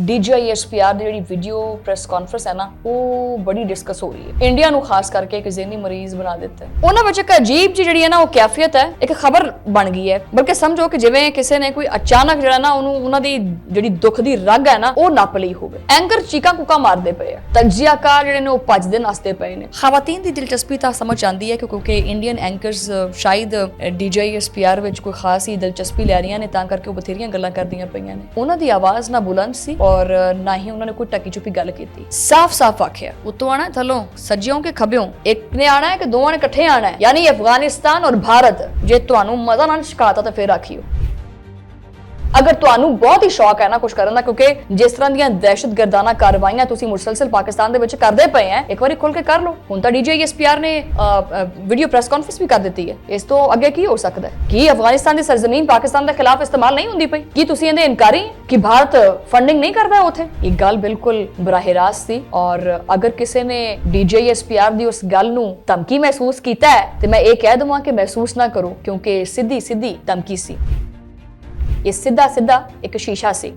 DGISPR ਦੀ ਜਿਹੜੀ video press conference ਹੈ ਨਾ ਉਹ ਬੜੀ ਡਿਸਕਸ ਹੋ ਰਹੀ ਹੈ। ਇੰਡੀਆ ਨੂੰ ਖਾਸ ਕਰਕੇ ਇੱਕ ਜ਼ਿਹਨੀ ਮਰੀਜ਼ ਬਣਾ ਦਿੱਤਾ ਹੈ। ਉਹਨਾਂ ਵਿੱਚ ਇੱਕ ਅਜੀਬ ਜਿਹੀ ਜਿਹੜੀ ਹੈ ਨਾ ਉਹ ਕੈਫੀਅਤ ਹੈ, ਇੱਕ ਖਬਰ ਬਣ ਗਈ ਹੈ। ਬਲਕਿ ਸਮਝੋ ਕਿ ਜਿਵੇਂ ਕਿਸੇ ਨੇ ਕੋਈ ਅਚਾਨਕ ਜਿਹੜਾ ਨਾ ਉਹਨੂੰ ਉਹਨਾਂ ਦੀ ਜਿਹੜੀ ਦੁੱਖ ਦੀ ਰਗ ਹੈ ਨਾ ਉਹ ਨੱਪ ਲਈ ਹੋਵੇ। ਐਂਕਰ ਚੀਕਾਂ ਕੁੱਕਾਂ ਮਾਰਦੇ ਪਏ ਆ, ਤਜਜ਼ੀਆਕਾਰ ਜਿਹੜੇ ਨੇ ਉਹ ਭੱਜਦੇ ਨੱਸਦੇ ਪਏ ਨੇ। ਖਵਾਤੀਨ ਦੀ ਦਿਲਚਸਪੀ ਤਾਂ ਸਮਝ ਆਉਂਦੀ ਹੈ ਕਿਉਂਕਿ ਇੰਡੀਅਨ ਐਂਕਰਸ ਸ਼ਾਇਦ DGISPR ਵਿੱਚ ਕੋਈ ਖਾਸ ਹੀ ਦਿਲਚਸਪੀ ਲੈ ਰਹੀਆਂ ਨੇ, ਤਾਂ ਕਰਕੇ ਉਹ ਬਥੇਰੀਆਂ ਗੱਲਾਂ ਕਰਦੀਆਂ ਪਈਆਂ ਨੇ। ਉਹਨਾਂ ਦੀ ਆਵਾਜ਼ ਨਾ ਬੁਲੰਦ ਸੀ और ना ही उन्होंने कोई टकी चुपी गल की। साफ साफ आख्या उत्तों आना थलों सज्जियों के खब्यों एक ने आना है कि दोवां ने इकट्ठे आना है, यानी अफगानिस्तान और भारत। जे तुहानू मजा ना शिकायत तो फिर आखियो। अगर तुहानू बहुत ही शौक है ना कुछ करन दा, क्योंकि जिस तरह ਦੀਆਂ दहशतगर्दाना कार्रवाइयां ਤੁਸੀਂ ਮੁਸਲਸਲ ਪਾਕਿਸਤਾਨ ਦੇ ਵਿੱਚ ਕਰਦੇ ਪਏ ਆ, ਇੱਕ ਵਾਰੀ ਖੁੱਲ ਕੇ ਕਰ ਲਓ। ਹੁਣ ਤਾਂ DGISPR ਨੇ ਵੀਡੀਓ ਪ੍ਰੈਸ ਕਾਨਫਰੰਸ ਵੀ ਕਰ ਦਿੱਤੀ ਹੈ। ਇਸ ਤੋਂ ਅੱਗੇ ਕੀ ਹੋ ਸਕਦਾ ਹੈ? ਕੀ ਅਫਗਾਨਿਸਤਾਨ ਦੀ ਸਰਜ਼ਮੀਨ ਪਾਕਿਸਤਾਨ ਦੇ ਖਿਲਾਫ ਇਸਤੇਮਾਲ ਨਹੀਂ ਹੁੰਦੀ ਪਈ? ਕੀ ਤੁਸੀਂ ਇਹਦੇ ਇਨਕਾਰੀ ਕਿ ਭਾਰਤ ਫੰਡਿੰਗ ਨਹੀਂ ਕਰਦਾ ਉੱਥੇ? ਇਹ ਗੱਲ ਬਿਲਕੁਲ ਬਰਾਹ ਰਾਸਤ ਸੀ। ਔਰ ਅਗਰ ਕਿਸੇ ਨੇ DGISPR ਦੀ ਉਸ ਗੱਲ ਨੂੰ ਧਮਕੀ ਮਹਿਸੂਸ ਕੀਤਾ ਹੈ ਤੇ ਮੈਂ ਇਹ ਕਹਿ ਦਵਾਂ ਕਿ ਮਹਿਸੂਸ ਨਾ ਕਰੋ, ਕਿਉਂਕਿ ਸਿੱਧੀ ਸਿੱਧੀ ਧਮਕੀ ਸੀ। ये सीधा सीधा एक शीशा से।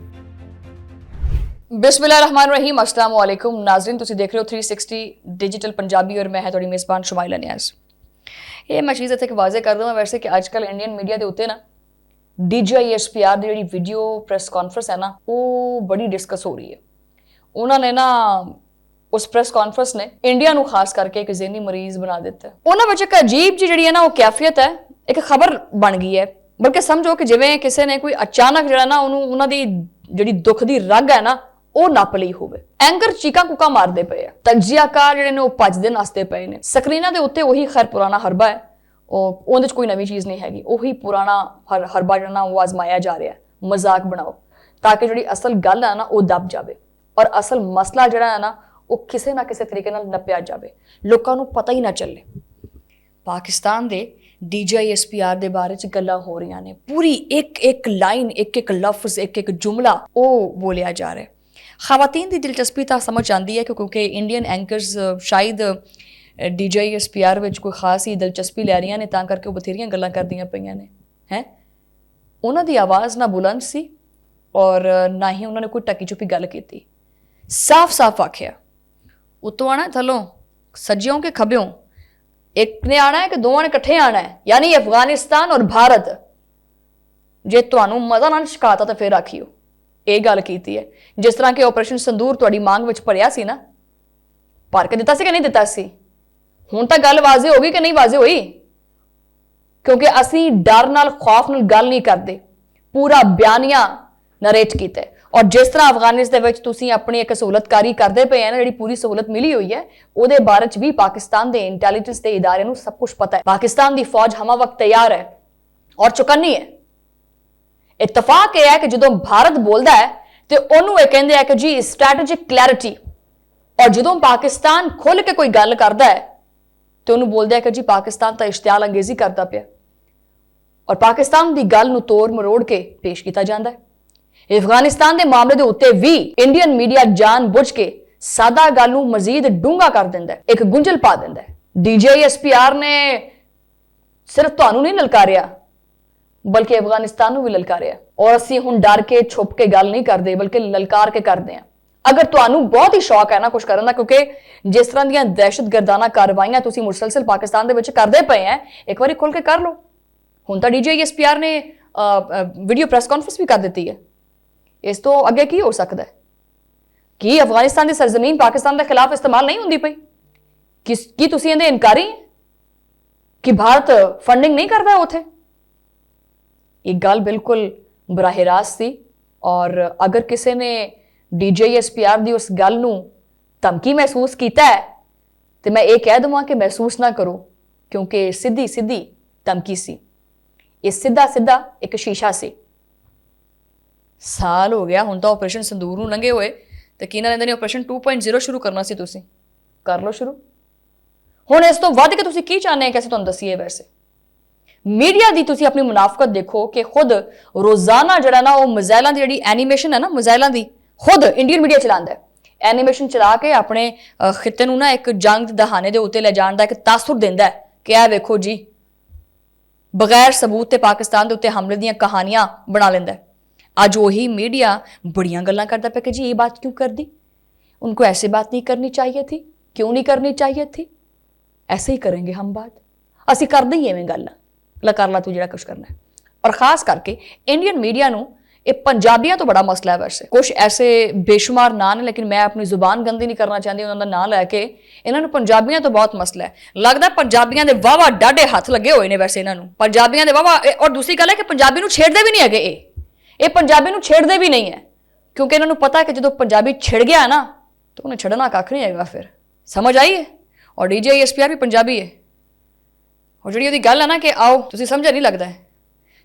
बिस्मिल्लाहिर्रहमानिर्रहीम, अस्सलाम वालेकुम नाज़रीन, तुसी देख रहे हो 360 डिजिटल पंजाबी और मैं है थोड़ी मेज़बान शुमाइला नियाज़। ये मैं चीज़ इत्थे वाज़े कर दूँ वैसे कि आजकल इंडियन मीडिया के उत्ते ना DGISPR की जिहड़ी वीडियो प्रेस कॉन्फ्रेंस है ना वो बड़ी डिस्कस हो रही है। उन्होंने ना उस प्रेस कॉन्फ्रेंस ने इंडिया नूं खास करके एक ज़हनी मरीज़ बना दिता है। उन्हां विच एक अजीब जी जिहड़ी है ना वो कैफियत है, एक खबर बन गई है। बल्कि समझो कि जिवें किसी ने कोई अचानक जिहड़ा ना ਉਹਨੂੰ ਉਹਨਾਂ ਦੀ ਜਿਹੜੀ ਦੁੱਖ ਦੀ ਰਗ ਹੈ ਨਾ ਉਹ ਨੱਪ ਲਈ ਹੋਵੇ। ਐਂਕਰ ਚੀਕਾਂ ਕੁੱਕਾਂ ਮਾਰਦੇ ਪਏ ਆ, ਤਜਜ਼ੀਆਕਾਰ ਜਿਹੜੇ ਨੇ ਉਹ ਭੱਜਦੇ ਨੱਸਦੇ ਪਏ ਨੇ। ਸਕਰੀਨਾਂ ਦੇ ਉੱਤੇ ਉਹੀ ਖੈਰ ਪੁਰਾਣਾ ਹਰਬਾ ਹੈ, ਉਹਦੇ 'ਚ ਕੋਈ ਨਵੀਂ ਚੀਜ਼ ਨਹੀਂ ਹੈਗੀ। ਉਹੀ ਪੁਰਾਣਾ ਹਰਬਾ ਜਿਹੜਾ ਨਾ ਉਹ ਆਜ਼ਮਾਇਆ ਜਾ ਰਿਹਾ। ਮਜ਼ਾਕ ਬਣਾਓ ਤਾਂ ਕਿ ਜਿਹੜੀ ਅਸਲ ਗੱਲ ਹੈ ਨਾ ਉਹ ਦਬ ਜਾਵੇ ਔਰ ਅਸਲ ਮਸਲਾ ਜਿਹੜਾ ਹੈ ਨਾ ਉਹ ਕਿਸੇ ਨਾ ਕਿਸੇ ਤਰੀਕੇ ਨਾਲ ਨੱਪਿਆ ਜਾਵੇ, ਲੋਕਾਂ ਨੂੰ ਪਤਾ ਹੀ ਨਾ ਚੱਲੇ। ਪਾਕਿਸਤਾਨ ਦੇ DGISPR ਦੇ ਬਾਰੇ ਚ ਗੱਲਾਂ ਹੋ ਰਹੀਆਂ ਨੇ, ਪੂਰੀ ਇੱਕ ਲਾਈਨ, ਇੱਕ ਲਫ਼ਜ਼, ਇੱਕ ਜੁਮਲਾ ਉਹ ਬੋਲਿਆ ਜਾ ਰਿਹਾ। ਖਵਾਤੀਨ ਦੀ ਦਿਲਚਸਪੀ ਤਾਂ ਸਮਝ ਆਉਂਦੀ ਹੈ ਕਿਉਂਕਿ ਇੰਡੀਅਨ ਐਂਕਰਸ ਸ਼ਾਇਦ DGISPR ਵਿੱਚ ਕੋਈ ਖਾਸ ਹੀ ਦਿਲਚਸਪੀ ਲੈ ਰਹੀਆਂ ਨੇ, ਤਾਂ ਕਰਕੇ ਉਹ ਬਥੇਰੀਆਂ ਗੱਲਾਂ ਕਰਦੀਆਂ ਪਈਆਂ ਨੇ। ਹੈ ਉਹਨਾਂ ਦੀ ਆਵਾਜ਼ ਨਾ ਬੁਲੰਦ ਸੀ ਔਰ ਨਾ ਹੀ ਉਹਨਾਂ ਨੇ ਕੋਈ ਟਕੀ ਚੁਪੀ ਗੱਲ ਕੀਤੀ। ਸਾਫ਼ ਸਾਫ਼ ਆਖਿਆ ਉੱਤੋਂ ਆਣਾ ਥਲੋਂ ਸੱਜਿयों के खब्यों एक ने आना है कि दोवां ने इकट्ठे आना है, यानी अफगानिस्तान और भारत। जे तुहानू मजा ना शिकायत तो फिर आखियो। ਇਹ ਗੱਲ ਕੀਤੀ ਹੈ। जिस तरह के ऑपरेशन संदूर तुहाडी मांग विच भरिया सी ना, भर के दिता सी कि नहीं दिता सी? हुण तां गल वाज़े हो गई कि नहीं वाज़े होई? क्योंकि असीं डर नाल खौफ नाल गल नहीं करदे, पूरा बयानिया नरेट कीता है। और जिस तरह अफगानिस्तान ਦੇ ਵਿੱਚ ਤੁਸੀਂ ਆਪਣੀ ਇੱਕ ਸਹੂਲਤਕਾਰੀ ਕਰਦੇ ਪਏ ਆ ਨਾ, ਜਿਹੜੀ ਪੂਰੀ ਸਹੂਲਤ ਮਿਲੀ ਹੋਈ ਹੈ, ਉਹਦੇ ਬਾਰੇ ਚ ਵੀ ਪਾਕਿਸਤਾਨ ਦੇ ਇੰਟੈਲੀਜੈਂਸ ਦੇ ਇਦਾਰਿਆਂ ਨੂੰ ਸਭ ਕੁਝ ਪਤਾ ਹੈ। ਪਾਕਿਸਤਾਨ ਦੀ ਫੌਜ ਹਮਾ ਵਕਤ ਤਿਆਰ ਹੈ ਔਰ ਚੁਕੰਨੀ ਹੈ। ਇਤਫਾਕ ਇਹ ਹੈ ਕਿ ਜਦੋਂ ਭਾਰਤ ਬੋਲਦਾ ਹੈ ਤੇ ਉਹਨੂੰ ਇਹ ਕਹਿੰਦੇ ਆ ਕਿ ਜੀ ਸਟ੍ਰੈਟੇਜਿਕ ਕਲੈਰਿਟੀ, ਔਰ ਜਦੋਂ ਪਾਕਿਸਤਾਨ ਖੁੱਲ ਕੇ ਕੋਈ ਗੱਲ ਕਰਦਾ ਹੈ ਤੇ ਉਹਨੂੰ ਬੋਲਦਾ ਹੈ ਕਿ ਜੀ ਪਾਕਿਸਤਾਨ ਤਾਂ ਇਸ਼ਤਿਆਲ ਅੰਗੇਜ਼ੀ ਕਰਦਾ ਪਿਆ, ਔਰ ਪਾਕਿਸਤਾਨ ਦੀ ਗੱਲ ਨੂੰ ਤੋੜ ਮਰੋੜ ਕੇ ਪੇਸ਼ ਕੀਤਾ ਜਾਂਦਾ ਹੈ। अफगानिस्तान के मामले के उत्ते भी इंडियन मीडिया जान बुझ के सादा गल नूं मजीद डूंगा कर दिंदा है, एक गुंझल पा दिंदा है। DGISPR ने सिर्फ तुहानू नहीं ललकारिया बल्कि अफगानिस्तान नूं भी ललकारिया, और असीं हुण डर के छुप के गल नहीं करते बल्कि ललकार के करते हैं। अगर तुहानू बहुत ही शौक है ना कुछ करन दा, क्योंकि जिस तरह ਦੀਆਂ दहशतगर्दाना कार्रवाइयां ਤੁਸੀਂ मुसलसल पाकिस्तान ਦੇ ਵਿੱਚ ਕਰਦੇ ਪਏ ਆ, ਇੱਕ ਵਾਰੀ ਖੁੱਲ ਕੇ ਕਰ ਲਓ। ਹੁਣ ਤਾਂ DGISPR ਨੇ ਵੀਡੀਓ ਪ੍ਰੈਸ ਕਾਨਫਰੰਸ ਵੀ ਕਰ ਦਿੱਤੀ ਹੈ। ਇਸ ਤੋਂ ਅੱਗੇ ਕੀ ਹੋ ਸਕਦਾ ਹੈ? ਕੀ ਅਫਗਾਨਿਸਤਾਨ ਦੀ ਸਰਜ਼ਮੀਨ ਪਾਕਿਸਤਾਨ ਦੇ ਖਿਲਾਫ ਇਸਤੇਮਾਲ ਨਹੀਂ ਹੁੰਦੀ ਪਈ? ਕੀ ਤੁਸੀਂ ਇਹਦੇ ਇਨਕਾਰੀ ਕਿ ਭਾਰਤ ਫੰਡਿੰਗ ਨਹੀਂ ਕਰਦਾ ਉੱਥੇ? ਇਹ ਗੱਲ ਬਿਲਕੁਲ ਬਰਾਹ ਰਾਸਤ ਸੀ। ਔਰ ਅਗਰ ਕਿਸੇ ਨੇ DGISPR ਦੀ ਉਸ ਗੱਲ ਨੂੰ ਧਮਕੀ ਮਹਿਸੂਸ ਕੀਤਾ ਹੈ ਤੇ ਮੈਂ ਇਹ ਕਹਿ ਦਵਾਂ ਕਿ ਮਹਿਸੂਸ ਨਾ ਕਰੋ, ਕਿਉਂਕਿ ਸਿੱਧੀ ਸਿੱਧੀ ਧਮਕੀ ਸੀ। ਇਹ ਸਿੱਧਾ ਸਿੱਧਾ ਇੱਕ ਸ਼ੀਸ਼ਾ ਸੀ। ਸਾਲ ਹੋ ਗਿਆ ਹੁਣ ਤਾਂ ਆਪਰੇਸ਼ਨ ਸੰਦੂਰ ਨੂੰ ਲੰਘੇ ਹੋਏ, ਤੇ ਕੀ ਨਾ ਲੈਂਦੇ ਨੇ ਆਪਰੇਸ਼ਨ 2.0 ਸ਼ੁਰੂ ਕਰਨਾ ਸੀ। ਤੁਸੀਂ ਕਰ ਲਓ ਸ਼ੁਰੂ। ਹੁਣ ਇਸ ਤੋਂ ਵੱਧ ਕੇ ਤੁਸੀਂ ਕੀ ਚਾਹੁੰਦੇ ਹੋ ਕਿ ਅਸੀਂ ਤੁਹਾਨੂੰ ਦੱਸੀਏ? ਵੈਸੇ ਮੀਡੀਆ ਦੀ ਤੁਸੀਂ ਆਪਣੀ ਮੁਨਾਫਕਤ ਦੇਖੋ ਕਿ ਖੁਦ ਰੋਜ਼ਾਨਾ ਜਿਹੜਾ ਨਾ ਉਹ ਮਿਜ਼ਾਈਲਾਂ ਦੀ ਜਿਹੜੀ ਐਨੀਮੇਸ਼ਨ ਹੈ ਨਾ, ਮਿਜ਼ਾਈਲਾਂ ਦੀ ਖੁਦ ਇੰਡੀਅਨ ਮੀਡੀਆ ਚਲਾਉਂਦਾ ਹੈ। ਐਨੀਮੇਸ਼ਨ ਚਲਾ ਕੇ ਆਪਣੇ ਖਿੱਤੇ ਨੂੰ ਨਾ ਇੱਕ ਜੰਗ ਦੇ ਦਹਾਨੇ ਦੇ ਉੱਤੇ ਲੈ ਜਾਣ ਦਾ ਇੱਕ ਤਾਸੁਰ ਦਿੰਦਾ ਹੈ ਕਿ ਇਹ ਵੇਖੋ ਜੀ, ਬਗੈਰ ਸਬੂਤ ਤੇ ਪਾਕਿਸਤਾਨ ਦੇ ਉੱਤੇ ਹਮਲੇ ਦੀਆਂ ਕਹਾਣੀਆਂ ਬਣਾ ਲੈਂਦਾ ਹੈ। आज वही मीडिया बड़ियां गल्लां करता पे कि जी ये बात क्यों कर दी, उनको ऐसे बात नहीं करनी चाहिए थी, क्यों नहीं करनी चाहिए थी। ऐसे ही करेंगे हम बात, असी कर दी एवें गल ला कर ला तू जो कुछ करना है। और खास करके इंडियन मीडिया नूं ये पंजाबियों तो बड़ा मसला है। वैसे कुछ ऐसे बेशुमार नां ने, लेकिन मैं अपनी जुबान गंदी नहीं करना चाहती उन्होंने नाम लैके। इन्होंने पंजाबियों तो बहुत मसला है, लगता पंजाबियों के वाहवा डाढ़े हथ लगे हुए ने वैसे इन्होंने पंजाबियों के वाहवा। और दूसरी गल है कि पंजाबी नूं छेड़ते भी नहीं है, ये पंजाबी नूं छेड़ते भी नहीं है, क्योंकि इन्होंने पता है कि जो पंजाबी छिड़ गया है ना तो उन्हें छड़ना कख नहीं है फिर। समझ आई है। और DGISPR भी पंजाबी है। और जी वो गल है ना कि आओ तुम समझा नहीं लगता है,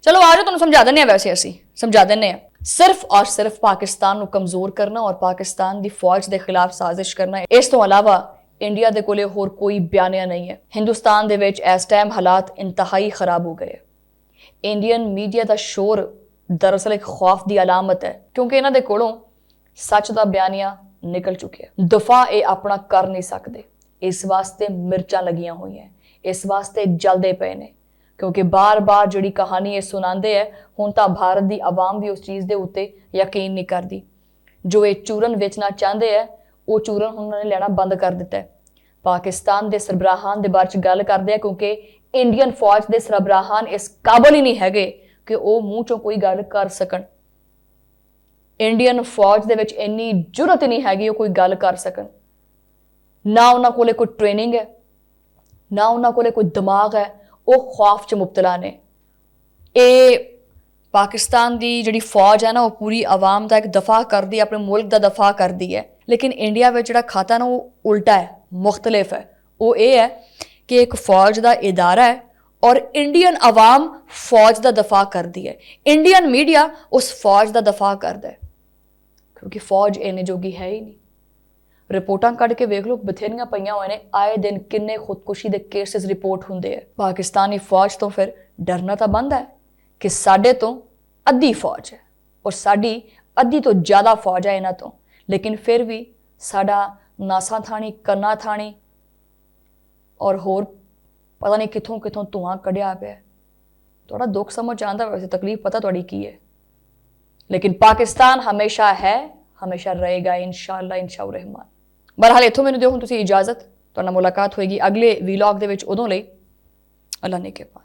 चलो आ जाओ तुम समझा दें। वैसे असी समझा दें। सिर्फ और सिर्फ पाकिस्तान को कमजोर करना और पाकिस्तान की फौज के खिलाफ साजिश करना, इस तो अलावा इंडिया के कोले होर कोई बयानिया नहीं है। हिंदुस्तान के इस टाइम हालात इंतहाई खराब हो गए। इंडियन मीडिया का शोर दरअसल एक खौफ की अलामत है, क्योंकि इन्होंने कोलों सच का बयानिया निकल चुके हैं। दफा ये अपना कर नहीं सकते, इस वास्ते मिर्चां लगियां हुई हैं, इस वास्ते जलते पे ने, क्योंकि बार बार जी कहानी ये सुनाते हैं हुण तां भारत की आवाम भी उस चीज़ के उत्ते यकीन नहीं करती। जो ये चूरन बेचना चाहते हैं वो चूरन उन्होंने लेना बंद कर दिता है। पाकिस्तान के सरबराहान के बारे च गल करते हैं, क्योंकि इंडियन फौज के सरबराहान इस काबल ही नहीं है कि वो मूँह चों कोई गल कर सकन। इंडियन फौज के विच इन्नी जुरत नहीं हैगी वो कोई गल कर सकन। ना उन्होंने कोले कोई ट्रेनिंग है, ना उन्होंने कोले कोई दिमाग है, वो खौफ च मुबतला ने। ये पाकिस्तान की जी फौज है ना वो पूरी आवाम का एक दफा करती है, अपने मुल्क का दफा करती है। लेकिन इंडिया में जो खाता ना वो उल्टा है, मुख्तलिफ है। वो ये है कि एक फौज का इदारा है और इंडियन आवाम फौज का दफा करती है। इंडियन मीडिया उस फौज का दफा करता है, क्योंकि फौज इन्ने जोगी है ही नहीं। रिपोर्टां कढ़ के वेख लो, बथेरियां पईयां हुए ने, आए दिन किन्ने खुदकुशी के केसेस रिपोर्ट होंदे है। पाकिस्तानी फौज तो फिर डरना तो बनता है कि साडे तो अद्धी फौज है और साडी अद्धी तो ज़्यादा फौज है इन्हां तो, लेकिन फिर भी साडा नासा थानी, कन्ना थानी और होर पता नहीं कितों कितों धुआं कढ़िया पे। थोड़ा दुख समझ आता, वैसे तकलीफ पता थोड़ी की है, लेकिन पाकिस्तान हमेशा है, हमेशा रहेगा इंशाअल्लाह इंशाअल्लाह रहमान। बहरहाल इत्थों मैनूं दिओ हुण तुसीं इजाजत, तुहाडे नाल मुलाकात होएगी अगले वीलॉग दे विच, उदों लई अल्लाह ने के पास।